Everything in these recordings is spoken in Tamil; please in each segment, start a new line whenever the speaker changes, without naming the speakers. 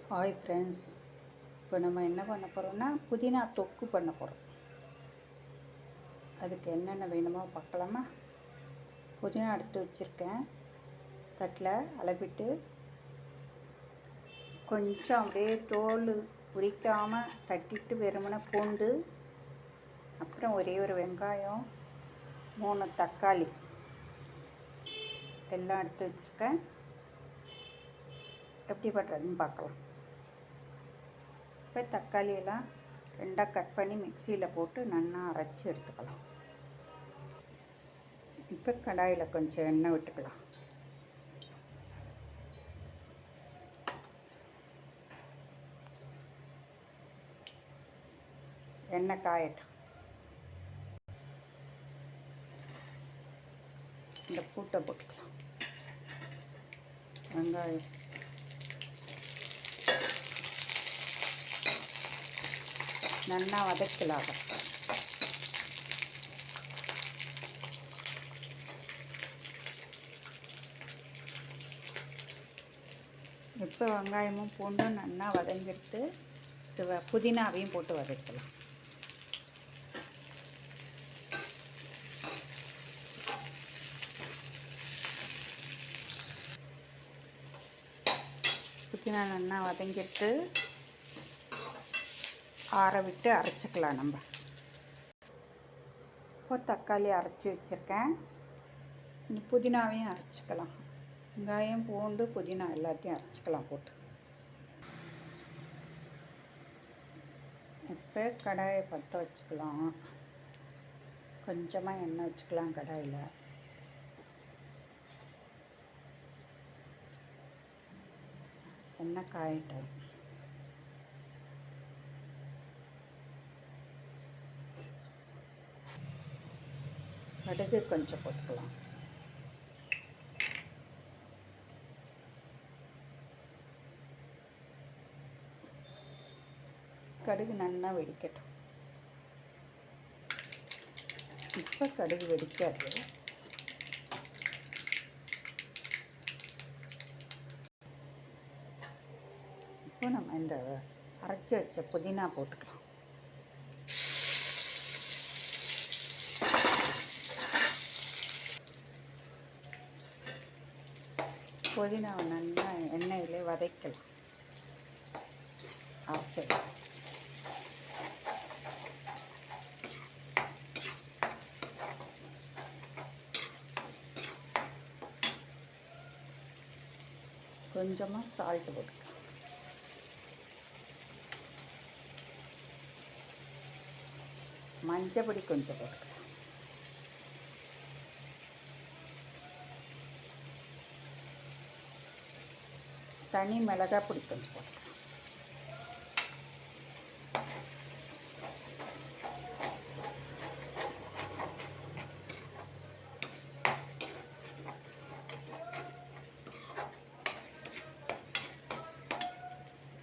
ஹாய் ஃப்ரெண்ட்ஸ், இப்போ நம்ம என்ன பண்ண போகிறோம்னா புதினா தொக்கு பண்ண போகிறோம். அதுக்கு என்னென்ன வேணுமோ பார்க்கலாமா? புதினா எடுத்து வச்சுருக்கேன். தட்டில் அளவிட்டு கொஞ்சம் அப்படியே தோல் உரிக்காமல் தட்டிட்டு வெறுமனே பூண்டு, அப்புறம் ஒரே ஒரு வெங்காயம், 3 தக்காளி எல்லாம் எடுத்து வச்சுருக்கேன். எப்படி பண்ணுறதுன்னு பார்க்கலாம். இப்போ தக்காளியெல்லாம் 2 கட் பண்ணி மிக்சியில் போட்டு நல்லா அரைச்சி எடுத்துக்கலாம். இப்போ கடாயில் கொஞ்சம் எண்ணெய் விட்டுக்கலாம். எண்ணெய் காயட்டும். இந்த பூட்டை போட்டுக்கலாம். வெங்காயம், நல்லா வதக்கலாம். இப்போ வெங்காயமும் பூண்டும் நல்லா வதங்கிட்டு புதினாவையும் போட்டு வதக்கலாம். புதினா நல்லா வதங்கிட்டு ஆற விட்டு அரைச்சிக்கலாம். நம்ம இப்போ தக்காளி அரைச்சி வச்சுருக்கேன். இந்த புதினாவையும் அரைச்சிக்கலாம். வெங்காயம், பூண்டு, புதினா எல்லாத்தையும் அரைச்சிக்கலாம் போட்டு. இப்போ கடாயை பற்ற வச்சுக்கலாம். கொஞ்சமாக எண்ணெய் வச்சுக்கலாம் கடாயில். எண்ணெய் காயட்டும். கடுகு கொஞ்சம் போட்டுக்கலாம். கடுகு நல்லா வெடிக்கட்டும். இப்போ கடுகு வெடிக்காது. இப்போ நம்ம இந்த அரைச்சி வச்ச புதினா போட்டுக்கலாம். புதினாவை நல்லா எண்ணெயிலே வதக்கலாம். அரைச்சது கொஞ்சமாக சால்ட்டு போட்டுக்கலாம். மஞ்சப்பொடி கொஞ்சம் போட்டுக்கலாம். தனி மிளகாய் பொடி கொஞ்சம் போட்டுக்கலாம்.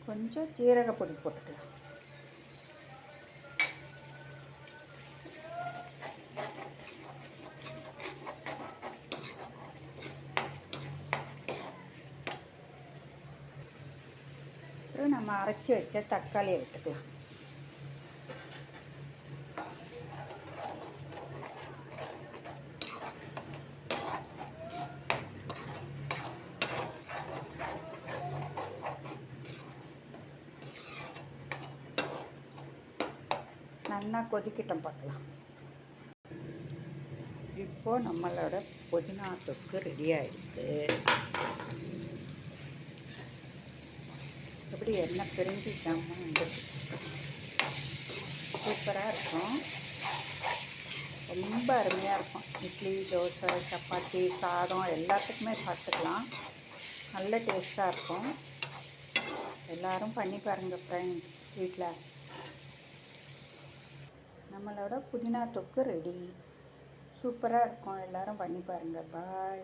கொஞ்சம் ஜீரகப்பொடி போட்டுக்கலாம். அப்புறம் நம்ம அரைச்சி வச்ச தக்காளியை விட்டுக்கலாம். நல்லா கொதிக்கிட்டோம் பார்க்கலாம். இப்போது நம்மளோட புதினா தொக்கு ரெடி ஆகிடுது. எப்படி எண்ணெய் பிரிஞ்சிக்காமல் வந்துருக்கு. சூப்பராக இருக்கும். ரொம்ப அருமையாக இருக்கும். இட்லி, தோசை, சப்பாத்தி, சாதம் எல்லாத்துக்குமே சாப்பிட்டுக்கலாம். நல்ல டேஸ்ட்டாக இருக்கும். எல்லோரும் பண்ணி பாருங்கள் ஃப்ரெண்ட்ஸ் வீட்டில். நம்மளோட புதினா தொக்கு ரெடி. சூப்பராக இருக்கும். எல்லோரும் பண்ணி பாருங்கள். பாய்.